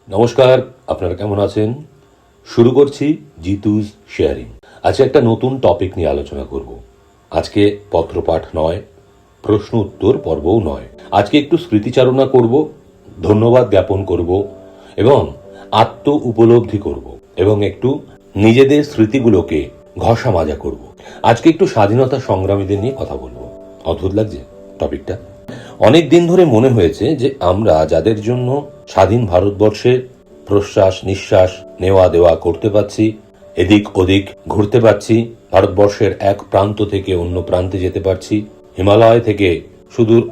নমস্কার, আপনারা কেমন আছেন? শুরু করছি জিতুস শেয়ারিং। আজকে একটা নতুন টপিক নিয়ে আলোচনা করব। আজকে পত্রপাঠ নয়, প্রশ্ন উত্তর পর্বও নয়। আজকে একটু স্মৃতিচারণা করব, ধন্যবাদ জ্ঞাপন করব এবং আত্ম উপলব্ধি করব এবং একটু নিজেদের স্মৃতিগুলোকে ঘষা মাজা করব। আজকে একটু স্বাধীনতা সংগ্রামীদের নিয়ে কথা বলবো। অদ্ভুত লাগছে টপিকটা। অনেক দিন ধরে মনে হয়েছে যে আমরা যাদের জন্য স্বাধীন ভারতবর্ষে প্রশ্বাস নিঃশ্বাস নেওয়া দেওয়া করতে পারছি, এদিক ওদিক ঘুরতে পারছি, ভারতবর্ষের এক প্রান্ত থেকে অন্য প্রান্তে যেতে পারছি, হিমালয় থেকে সুদূর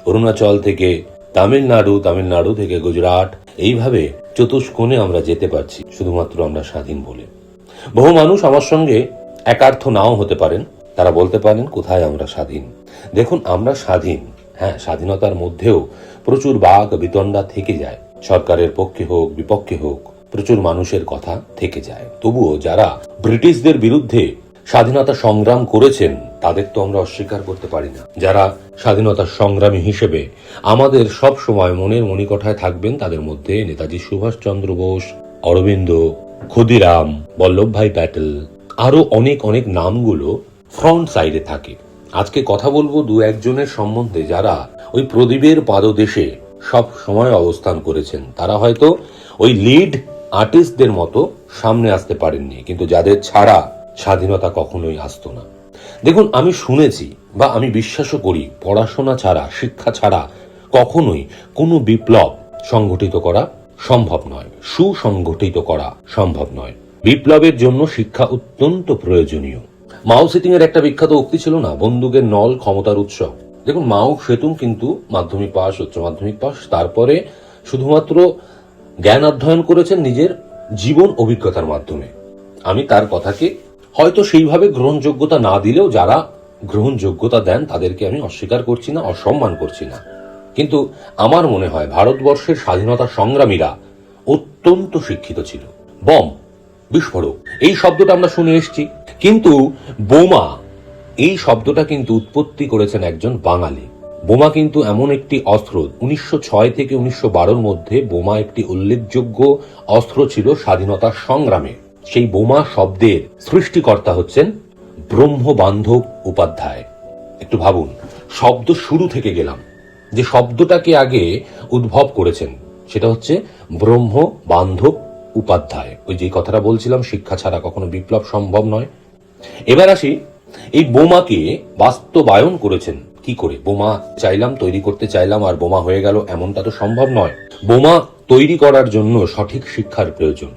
অরুণাচল থেকে তামিলনাড়ু থেকে গুজরাট, এইভাবে চতুষ্কোণে আমরা যেতে পারছি শুধুমাত্র আমরা স্বাধীন বলে। বহু মানুষ আমার সঙ্গে একার্থ নাও হতে পারেন, তারা বলতে পারেন কোথায় আমরা স্বাধীন। দেখুন, আমরা স্বাধীন, হ্যাঁ, স্বাধীনতার মধ্যেও প্রচুর বাক বিতণ্ডা থেকে যায়। সরকারের পক্ষে হোক বিপক্ষে হোক প্রচুর মানুষের কথা থেকে যায়। তবুও যারা ব্রিটিশদের বিরুদ্ধে স্বাধীনতা সংগ্রাম করেছেন তাদের তো আমরা অস্বীকার করতে পারি না। যারা স্বাধীনতা সংগ্রামী হিসেবে আমাদের সব সময় মনের মণিকোঠায় থাকবেন তাদের মধ্যে নেতাজি সুভাষচন্দ্র বোস, অরবিন্দ, ক্ষুদিরাম, বল্লভভাই প্যাটেল, আরো অনেক অনেক নামগুলো ফ্রন্ট সাইডে থাকে। আজকে কথা বলবো দু একজনের সম্বন্ধে যারা ওই প্রদীপের পাদদেশে সব সময় অবস্থান করেছেন। তারা হয়তো ওই লিড আর্টিস্টদের মতো সামনে আসতে পারেননি, কিন্তু যাদের ছাড়া স্বাধীনতা কখনোই আসতো না। দেখুন, আমি শুনেছি বা আমি বিশ্বাসও করি, পড়াশোনা ছাড়া, শিক্ষা ছাড়া কখনোই কোনো বিপ্লব সংগঠিত করা সম্ভব নয়, সুসংগঠিত করা সম্ভব নয়। বিপ্লবের জন্য শিক্ষা অত্যন্ত প্রয়োজনীয়। মাও সেতুং এর একটা বিখ্যাত উক্তি ছিল না, বন্দুকের নল ক্ষমতার উৎস। দেখুন, মাও সেতুং কিন্তু মাধ্যমিক পাস, উচ্চ মাধ্যমিক পাস, তারপরে শুধুমাত্র জ্ঞান অধ্যয়ন করেছেন নিজের জীবন অভিজ্ঞতার মাধ্যমে। আমি তার কথাকে হয়তো সেইভাবে গ্রহণযোগ্যতা না দিলেও যারা গ্রহণযোগ্যতা দেন তাদেরকে আমি অস্বীকার করছি না, অসম্মান করছি না। কিন্তু আমার মনে হয় ভারতবর্ষের স্বাধীনতা সংগ্রামীরা অত্যন্ত শিক্ষিত ছিল। বম, বিস্ফোরক, এই শব্দটা আমরা শুনে এসেছি, কিন্তু বোমা এই শব্দটা কিন্তু উৎপত্তি করেছেন একজন বাঙালি। বোমা কিন্তু এমন একটি অস্ত্র, 1906 থেকে 1912 মধ্যে বোমা একটি উল্লেখযোগ্য অস্ত্র ছিল স্বাধীনতা সংগ্রামে। সেই বোমা শব্দের সৃষ্টিকর্তা হচ্ছেন ব্রহ্মবান্ধব উপাধ্যায়। একটু ভাবুন, শব্দ শুরু থেকে গেলাম, যে শব্দটাকে আগে উদ্ভব করেছেন সেটা হচ্ছে ব্রহ্মবান্ধব উপাধ্যায়। ওই যে কথাটা বলছিলাম, শিক্ষা ছাড়া কখনো বিপ্লব সম্ভব নয়। এবার আসি, এই বোমাকে বাস্তবায়ন করেছেন কি করে? বোমা চাইলাম, তৈরি করতে চাইলাম আর বোমা হয়ে গেল, এমনটা তো সম্ভব নয়। বোমা তৈরি করার জন্য সঠিক শিক্ষার প্রয়োজন।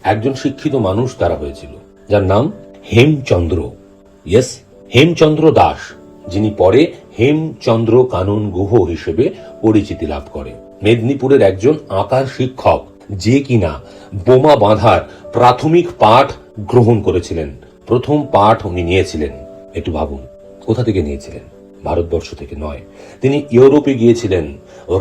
একজন শিক্ষিত মানুষ তারা হয়েছিল, যার নাম হেমচন্দ্র, হেমচন্দ্র দাস, যিনি পরে হেমচন্দ্র কানন গুহ হিসেবে পরিচিতি লাভ করে। মেদিনীপুরের একজন আঁকার শিক্ষক, যে কিনা বোমা বাঁধার প্রাথমিক পাঠ গ্রহণ করেছিলেন। প্রথম পাঠ উনি নিয়েছিলেন। একটু ভাবুন, কোথা থেকে নিয়েছিলেন? ভারতবর্ষ থেকে নয়, তিনি ইউরোপে গিয়েছিলেন।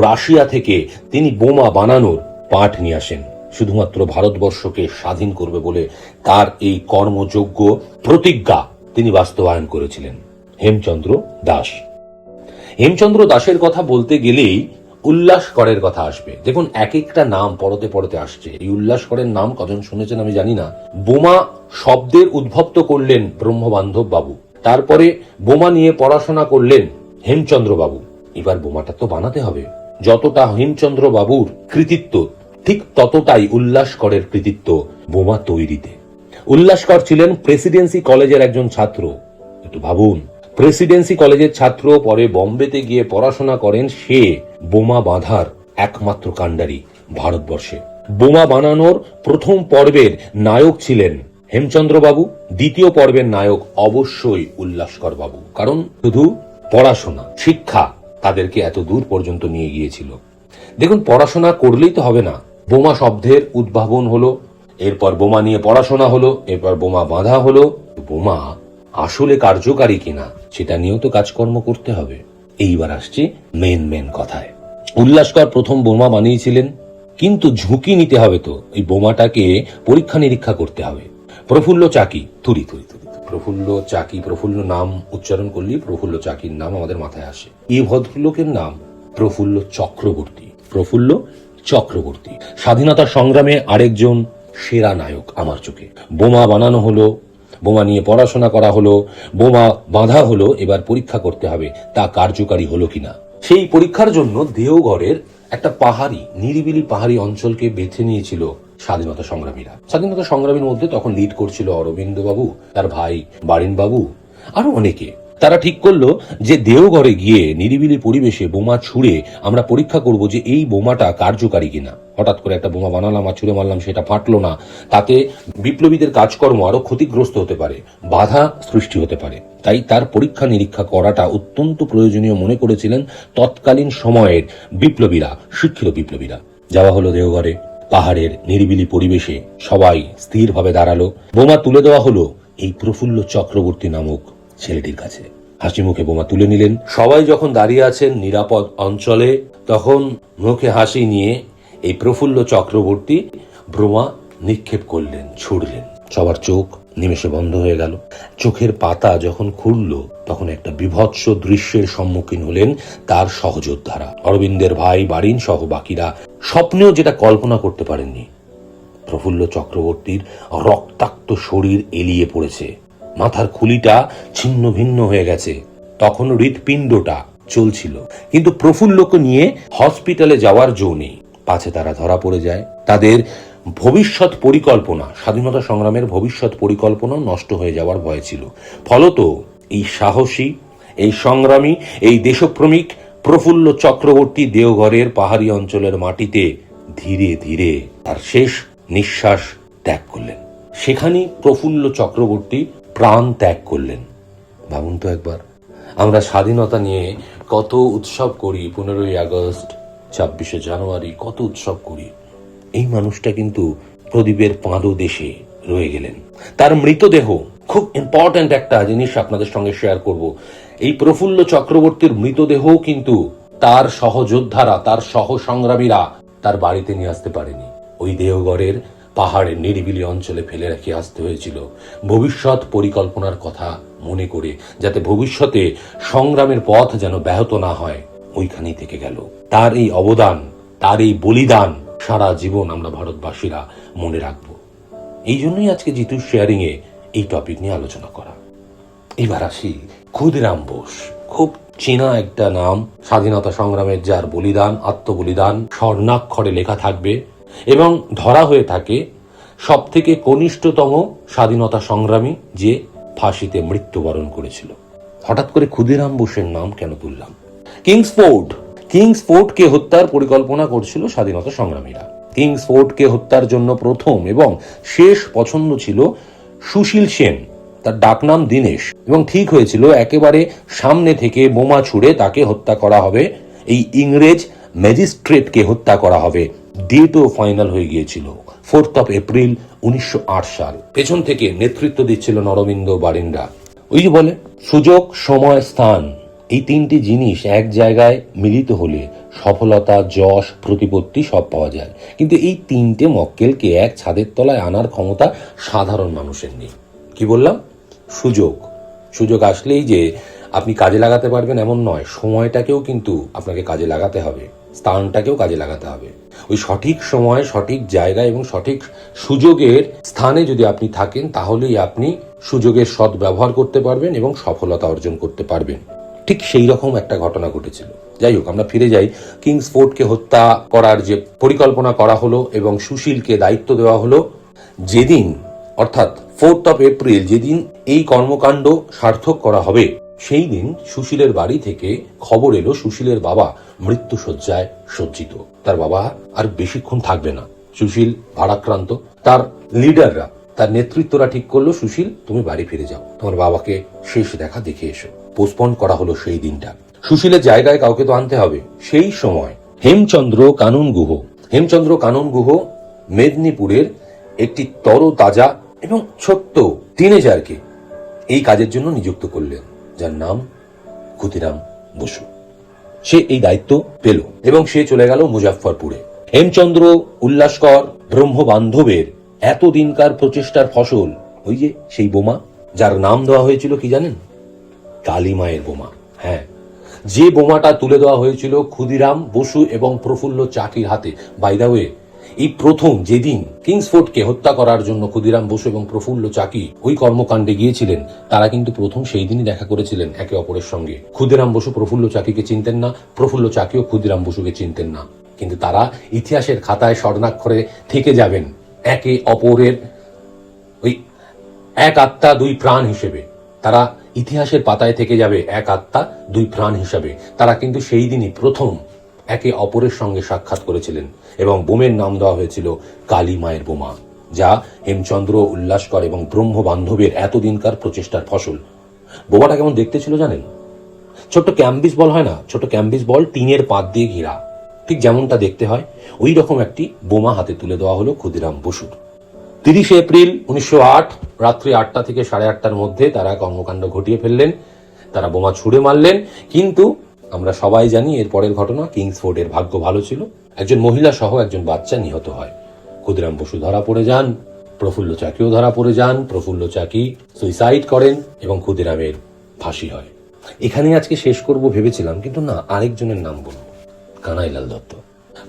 রাশিয়া থেকে তিনি বোমা বানানোর পাঠ নিয়ে আসেন, শুধুমাত্র ভারতবর্ষকে স্বাধীন করবে বলে তার এই কর্মযোগ্য প্রতিজ্ঞা তিনি বাস্তবায়ন করেছিলেন। হেমচন্দ্র দাস। হেমচন্দ্র দাসের কথা বলতে গেলেই উল্লাসকরের কথা আসবে। দেখুন, এক একটা নাম পরতে পরতে আসছে। এই উল্লাসকরের নাম কজন শুনেছেন আমি জানি না। বোমা শব্দের উদ্ভব করলেন ব্রহ্মবান্ধব বাবু, তারপরে বোমা নিয়ে পড়াশোনা করলেন হেমচন্দ্র বাবু। এবার বোমাটা তো বানাতে হবে। যতটা হেমচন্দ্র বাবুর কৃতিত্ব, ঠিক ততটাই উল্লাসকরের কৃতিত্ব বোমা তৈরিতে। উল্লাসকর ছিলেন প্রেসিডেন্সি কলেজের একজন ছাত্র। একটু ভাবুন, প্রেসিডেন্সি কলেজের ছাত্র, পরে বম্বেতে গিয়ে পড়াশোনা করেন। সে বোমা বাঁধার একমাত্র কাণ্ডারি ভারতবর্ষে। বোমা বানানোর প্রথম পর্বের নায়ক ছিলেন হেমচন্দ্র বাবু, দ্বিতীয় পর্বের নায়ক অবশ্যই উল্লাসকর বাবু। কারণ শুধু পড়াশোনা, শিক্ষা তাদেরকে এত দূর পর্যন্ত নিয়ে গিয়েছিল। দেখুন, পড়াশোনা করলেই তো হবে না। বোমা শব্দের উদ্ভাবন হলো, এরপর বোমা নিয়ে পড়াশোনা হলো, এরপর বোমা বাঁধা হলো। বোমা আসলে কার্যকারী কিনা সেটা নিয়েও তো কাজকর্ম করতে হবে। এইবার আসছি মেন কথায়। উল্লাসকর প্রথম বোমা বানিয়েছিলেন, কিন্তু ঝুঁকি নিতে হবে তো। এই বোমাটাকে পরীক্ষা নিরীক্ষা করতে হবে। প্রফুল্ল চাকি, প্রফুল্ল চাকি, প্রফুল্ল নাম উচ্চারণ করলেই প্রফুল্ল চাকির নাম আমাদের মাথায় আসে। এই ভদ্রলোকের নাম প্রফুল্ল চক্রবর্তী। প্রফুল্ল চক্রবর্তী। স্বাধীনতা সংগ্রামে আরেকজন সেরা নায়ক আমার চোখে। বোমা বানানো হলো, বোমা নিয়ে পড়াশোনা করা হলো, বোমা বাঁধা হলো, এবার পরীক্ষা করতে হবে তা কার্যকারী হলো কিনা। সেই পরীক্ষার জন্য দেওঘরের একটা নিরিবিলি পাহাড়ি অঞ্চলকে বেছে নিয়েছিল স্বাধীনতা সংগ্রামীরা। স্বাধীনতা সংগ্রামীর মধ্যে তখন লিড করছিল অরবিন্দ বাবু, তার ভাই বারিন বাবু, আরো অনেকে। তারা ঠিক করলো যে দেওঘরে গিয়ে নিরিবিলি পরিবেশে বোমা ছুড়ে আমরা পরীক্ষা করব যে এই বোমাটা কার্যকারী কিনা। হঠাৎ করে একটা বোমা বানালাম আর ছুড়ে মারলাম, সেটা ফাটলো না, তাতে বিপ্লবীদের কাজকর্ম আরো ক্ষতিগ্রস্ত হতে পারে, বাধা সৃষ্টি হতে পারে। তাই তার পরীক্ষা নিরীক্ষা করাটা অত্যন্ত প্রয়োজনীয় মনে করেছিলেন তৎকালীন সময়ের বিপ্লবীরা, শিক্ষিত বিপ্লবীরা। যাওয়া হলো দেওঘরে, পাহাড়ের নিরিবিলি পরিবেশে সবাই স্থিরভাবে দাঁড়ালো। বোমা তুলে দেওয়া হলো এই প্রফুল্ল চক্রবর্তী নামক ছেলেটির কাছে। হাসি মুখে বোমা তুলে নিলেন। সবাই যখন দাঁড়িয়ে আছেন নিরাপদ অঞ্চলে, তখন মুখে হাসি নিয়ে এই প্রফুল্ল চক্রবর্তী বোমা নিক্ষেপ করলেন, ছুড়লেন। সবার চোখ নিমেষে বন্ধ হয়ে গেল। চোখের পাতা যখন খুলল, তখন একটা বিভৎস দৃশ্যের সম্মুখীন হলেন তার সহযোদ্ধারা। অরবিন্দের ভাই বারিন সহ বাকিরা স্বপ্নেও যেটা কল্পনা করতে পারেননি। প্রফুল্ল চক্রবর্তীর রক্তাক্ত শরীর এলিয়ে পড়েছে, মাথার খুলিটা ছিন্ন ভিন্ন হয়ে গেছে, তখন হৃৎপিণ্ডটা চলছিল। কিন্তু প্রফুল্লকে নিয়ে হসপিটালে যাওয়ার জো নেই, পাছে তারা ধরা পড়ে যায়। তাদের ভবিষ্যৎ পরিকল্পনা, স্বাধীনতা সংগ্রামের ভবিষ্যৎ পরিকল্পনা নষ্ট হয়ে যাওয়ার ভয় ছিল। ফলত এই সাহসী, এই সংগ্রামী, এই দেশপ্রেমিক প্রফুল্ল চক্রবর্তী দেওঘরের পাহাড়ি অঞ্চলের মাটিতে ধীরে ধীরে তার শেষ নিঃশ্বাস ত্যাগ করলেন। সেখানেই প্রফুল্ল চক্রবর্তী প্রাণ ত্যাগ করলেন। ভাবুন তো একবার, আমরা স্বাধীনতা নিয়ে কত উৎসব করি, 15ই আগস্ট, 26শে জানুয়ারি, কত উৎসব করি। এই মানুষটা কিন্তু প্রদীপের পাদদেশে রয়ে গেলেন। তার মৃতদেহ, খুব ইম্পর্ট্যান্ট একটা জিনিস আপনাদের সঙ্গে শেয়ার করব, এই প্রফুল্ল চক্রবর্তীর মৃতদেহ কিন্তু তার সহযোদ্ধারা, তার সহসংগ্রামীরা তার বাড়িতে নিয়ে আসতে পারেনি। ওই দেওঘরের পাহাড়ের নিরিবিলি অঞ্চলে ফেলে রেখে আসতে হয়েছিল, ভবিষ্যৎ পরিকল্পনার কথা মনে করে, যাতে ভবিষ্যতে সংগ্রামের পথ যেন ব্যাহত না হয়। ওইখানেই থেকে গেল। তার এই অবদান, তার এই বলিদান সারা জীবন আমরা ভারতবাসীরা মনে রাখব। এই জন্যই আজকে জিতু শেয়ারিং এ এই টপিক নিয়ে আলোচনা করা। এবার আসি ক্ষুদিরাম বোস। খুব চেনা একটা নাম, স্বাধীনতা সংগ্রামের যার বলিদান, আত্মবলিদান স্বর্ণাক্ষরে লেখা থাকবে এবং ধরা হয়ে থাকে সব থেকে কনিষ্ঠতম স্বাধীনতা সংগ্রামী, যে ফাঁসিতে মৃত্যুবরণ করেছিল। হঠাৎ করে ক্ষুদিরাম বোসের নাম কেন তুললাম? কিংসফোর্টকে হত্যার পরিকল্পনা করছিল স্বাধীনতা সংগ্রামীরা। কিংসফোর্টকে হত্যার জন্য প্রথম এবং শেষ পছন্দ ছিল সুশীল সেন, তার ডাকনাম দীনেশ, এবং ঠিক হয়েছিল একেবারে সামনে থেকে বোমা ছুড়ে তাকে হত্যা করা হবে, এই ইংরেজ ম্যাজিস্ট্রেটকে হত্যা করা হবে। ডেটও ফাইনাল হয়ে গিয়েছিল 4 এপ্রিল 1908 সাল। পেছন থেকে নেতৃত্ব দিচ্ছিল অরবিন্দ বারিনরা। ওই যে বলে সুযোগ, সময়, স্থান, এই তিনটি জিনিস এক জায়গায় মিলিত হলে সফলতা, যশ, প্রতিপত্তি সব পাওয়া যায়। কিন্তু এই তিনটে মক্কেলকে এক ছাদের তলায় আনার ক্ষমতা সাধারণ মানুষের নেই। কি বললাম? সুযোগ আসলেই যে আপনি কাজে লাগাতে পারবেন এমন নয়, সময়টাকেও কিন্তু আপনাকে কাজে লাগাতে হবে, স্থানটাকেও কাজে লাগাতে হবে। ওই সঠিক সময়, সঠিক জায়গায় এবং সঠিক সুযোগের স্থানে যদি আপনি থাকেন, তাহলেই আপনি সুযোগের সৎ ব্যবহার করতে পারবেন এবং সফলতা অর্জন করতে পারবেন। ঠিক সেই রকম একটা ঘটনা ঘটেছিল। যাই হোক, আমরা ফিরে যাই। কিংসফোর্টকে হত্যা করার যে পরিকল্পনা করা হলো এবং সুশীলকে দায়িত্ব দেওয়া হলো, যেদিন অর্থাৎ 4 এপ্রিল যেদিন এই কর্মকাণ্ড সার্থক করা হবে, সেই দিন সুশীলের বাড়ি থেকে খবর এলো সুশীলের বাবা মৃত্যুশয্যায় সজ্জিত। তার বাবা আর বেশিক্ষণ থাকবে না। সুশীল ভারাক্রান্ত। তার লিডাররা, তার নেতৃত্বরা ঠিক করলো, সুশীল তুমি বাড়ি ফিরে যাও, তোমার বাবাকে শেষ দেখা দেখে এসো। পোস্টপোন করা হলো সেই দিনটা। সুশীলের জায়গায় কাউকে তো আনতে হবে। সেই সময় হেমচন্দ্র কানন গুহ মেদিনীপুরের একটি তরতাজা এবং ছোট্ট টিনেজারকে এই কাজের জন্য নিযুক্ত করলেন, যার নাম ক্ষুদিরাম বসু। সে এই দায়িত্ব পেল এবং সে চলে গেল মুজাফফরপুরে। হেমচন্দ্র উল্লাসকর ব্রহ্মবান্ধবের এতদিনকার প্রচেষ্টার ফসল ওই যে সেই বোমা, যার নাম দেওয়া হয়েছিল কি জানেন? কালী মায়ের বোমা। হ্যাঁ, যে বোমাটা তুলে দেওয়া হয়েছিল ক্ষুদিরাম বসু এবং প্রফুল্ল চাকির হাতে। বাই দ্য ওয়ে, এই প্রথম যেদিন কিংসফোর্ডকে হত্যা করার জন্য ক্ষুদিরাম বসু এবং প্রফুল্ল চাকি ওই কর্মকাণ্ডে গিয়েছিলেন, তারা কিন্তু প্রথম সেই দিনই দেখা করেছিলেন একে অপরের সঙ্গে। ক্ষুদিরাম বসু প্রফুল্ল চাকিকে চিনতেন না, প্রফুল্ল চাকিও ক্ষুদিরাম বসুকে চিনতেন না, কিন্তু তারা ইতিহাসের খাতায় স্বর্ণাক্ষরে থেকে যাবেন একে অপরের ওই এক আত্মা দুই প্রাণ হিসেবে। তারা ইতিহাসের পাতায় থেকে যাবে এক আত্মা দুই প্রাণ হিসাবে। তারা কিন্তু সেই দিনই প্রথম একে অপরের সঙ্গে সাক্ষাৎ করেছিলেন এবং বোমের নাম দেওয়া হয়েছিল কালী মায়ের বোমা, যা হেমচন্দ্র, উল্লাসকর এবং ব্রহ্ম বান্ধবের এতদিনকার প্রচেষ্টার ফসল। বোমাটা কেমন দেখতে ছিল জানেন? ছোট্ট ক্যাম্বিস বল হয় না, ছোট ক্যাম্বিস বল টিনের পাত দিয়ে ঘেরা, ঠিক যেমনটা দেখতে হয় ওই রকম একটি বোমা হাতে তুলে দেওয়া হলো ক্ষুদিরাম বসুর। 30 এপ্রিল 1908 রাত্রি 8টা থেকে 8:30টার মধ্যে তারা কর্মকাণ্ড ঘটিয়ে ফেললেন। তারা বোমা ছুড়ে মারলেন, কিন্তু আমরা সবাই জানি এর পরের ঘটনা। কিংসফোর্ডের ভাগ্য ভালো ছিল, একজন মহিলা সহ একজন বাচ্চা নিহত হয়। ক্ষুদিরাম বসু ধরা পড়ে যান, প্রফুল্ল চাকিও ধরা পড়ে যান। প্রফুল্ল চাকি সুইসাইড করেন এবং ক্ষুদিরামের ফাঁসি হয়। এখানে আজকে শেষ করব ভেবেছিলাম, কিন্তু না, আরেকজনের নাম বলবো, কানাইলাল দত্ত।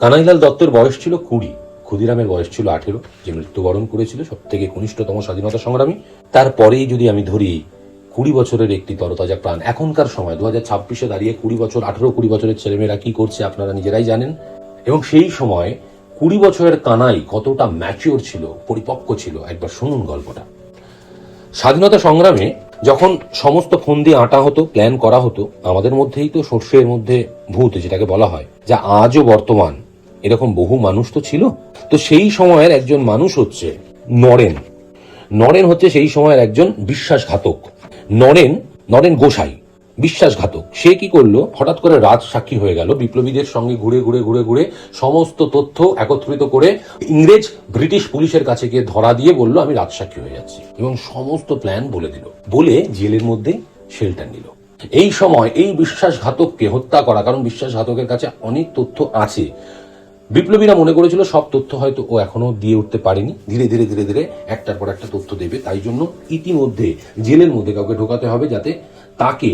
কানাইলাল দত্তের বয়স ছিল 20, ক্ষুদিরামের বয়স ছিল 18, যে মৃত্যুবরণ করেছিল সব থেকে কনিষ্ঠতম স্বাধীনতা সংগ্রামী। তারপরেই যদি আমি ধরি 20 বছরের একটি তরতাজা প্রাণ, এখনকার সময় 2026-এ দাঁড়িয়ে 20 বছর 18-20 বছরের ছেলেমেয়েরা কি করছে আপনারা নিজেরাই জানেন। এবং সেই সময় 20 বছরের কানাই কতটা ম্যাচিওর ছিল, পরিপক্ক ছিল, একবার শুনুন গল্পটা। স্বাধীনতা সংগ্রামে যখন সমস্ত ফন্দি আঁটা হতো, প্ল্যান করা হতো, আমাদের মধ্যেই তো সর্ষের মধ্যে ভূত যেটাকে বলা হয়, যা আজও বর্তমান, এরকম বহু মানুষ তো ছিল। তো সেই সময়ের একজন মানুষ হচ্ছে নরেন। নরেন হচ্ছে সেই সময়ের একজন বিশ্বাসঘাতক। নরেন গোসাই বিশ্বাসঘাতক। সে কি করলো, হঠাৎ করে রাজ সাক্ষী হয়ে গেল, বিপ্লবীদের সঙ্গে ঘুরে ঘুরে ঘুরে ঘুরে সমস্ত তথ্য একত্রিত করে ইংরেজ ব্রিটিশ পুলিশের কাছে গিয়ে ধরা দিয়ে বলল আমি রাজ সাক্ষী হয়ে যাচ্ছি, এবং সমস্ত প্ল্যান বলে দিল, বলে জেলের মধ্যে শেল্টার নিল। এই সময় এই বিশ্বাসঘাতককে হত্যা করা, কারণ বিশ্বাসঘাতকের কাছে অনেক তথ্য আছে, বিপ্লবীরা মনে করেছিল সব তথ্য হয়তো ও এখনো দিয়ে উঠতে পারেনি, ধীরে ধীরে ধীরে ধীরে একটার পর একটা তথ্য দেবে, তাই জন্য ইতিমধ্যে জেলের মধ্যে কাউকে ঢোকাতে হবে যাতে তাকে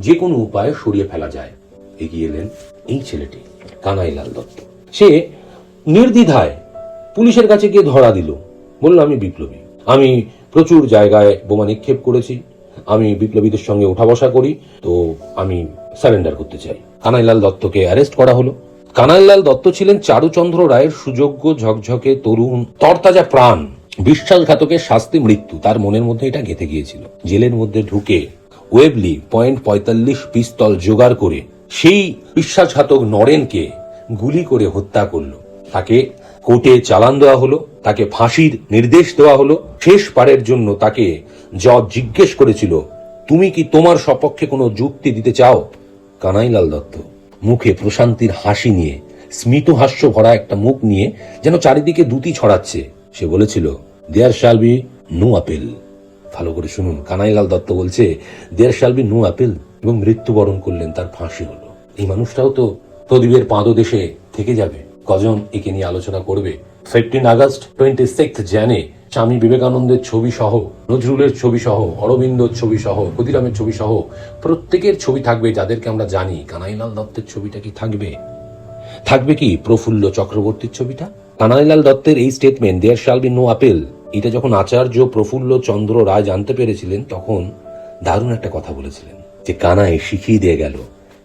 যে কোনো উপায়ে সরিয়ে ফেলা যায়। এগিয়ে এলেন এই ছেলেটি, কানাইলাল দত্ত। সে নির্দ্বিধায় পুলিশের কাছে গিয়ে ধরা দিল, বলল আমি বিপ্লবী, আমি প্রচুর জায়গায় বোমা নিক্ষেপ করেছি, আমি বিপ্লবীদের সঙ্গে ওঠা বসা করি, তো আমি সারেন্ডার করতে চাই। কানাইলাল দত্তকে অ্যারেস্ট করা হলো। কানাইলাল দত্ত ছিলেন চারুচন্দ্র রায়ের সুযোগ্য, ঝকঝকে, তরুণ, তরতাজা প্রাণ। বিশ্বাসঘাতকের শাস্তি মৃত্যু, তার মনের মধ্যে এটা গেঁথে গিয়েছিল। জেলের মধ্যে ঢুকে ওয়েবলি .45 পিস্তল জোগাড় করে সেই বিশ্বাসঘাতক নরেনকে গুলি করে হত্যা করলো। তাকে কোর্টে চালান দেওয়া হলো, তাকে ফাঁসির নির্দেশ দেওয়া হলো। শেষ পারের জন্য তাকে জজ জিজ্ঞেস করেছিল, তুমি কি তোমার সপক্ষে কোনো যুক্তি দিতে চাও? কানাইলাল দত্ত মুখে প্রশান্তির হাসি নিয়ে, স্মিত হাস্য ভরা একটা মুখ নিয়ে, যেন চারিদিকে দ্যুতি ছড়াচ্ছে, সে বলেছিল there shall be no appeal. ভালো করে শুনুন, কানাইলাল দত্ত বলছে there shall be no appeal, এবং মৃত্যুবরণ করলেন, তার ফাঁসি হলো। এই মানুষটাও তো প্রদীপের পাদদেশে থেকে যাবে। কজন একে নিয়ে আলোচনা করবে? 15 আগস্ট, 26 জানুয়ারি স্বামী বিবেকানন্দের ছবি সহ, নজরুলের ছবি সহ, অরবিন্দর ছবি সহ, ক্ষুদিরামের ছবি সহ প্রত্যেকের ছবি থাকবে, যাদেরকে আমরা জানি। কানাইলাল দত্তের ছবিটা কি থাকবে? থাকবে কি প্রফুল্ল চক্রবর্তীর ছবিটা? কানাইলাল দত্তের এই statement there shall be no appeal, এটা যখন আচার্য প্রফুল্ল চন্দ্র রায় জানতে পেরেছিলেন, তখন দারুণ একটা কথা বলেছিলেন, যে কানাই শিখিয়ে দিয়ে গেল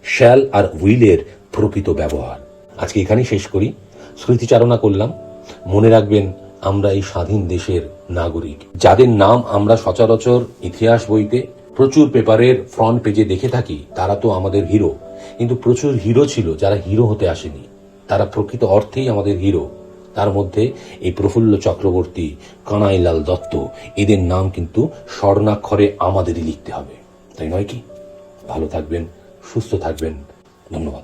শ্যাল আর উইলের প্রকৃত ব্যবহার। আজকে এখানেই শেষ করি, স্মৃতিচারণা করলাম। মনে রাখবেন, আমরা এই স্বাধীন দেশের নাগরিক, যাদের নাম আমরা সচরাচর ইতিহাস বইতে, প্রচুর পেপারের ফ্রন্ট পেজে দেখে থাকি, তারা তো আমাদের হিরো। কিন্তু প্রচুর হিরো ছিল যারা হিরো হতে আসেনি, তারা প্রকৃত অর্থেই আমাদের হিরো। তার মধ্যে এই প্রফুল্ল চক্রবর্তী, কানাইলাল দত্ত, এদের নাম কিন্তু স্বর্ণাক্ষরে আমাদেরই লিখতে হবে, তাই নয় কি? ভালো থাকবেন, সুস্থ থাকবেন, ধন্যবাদ।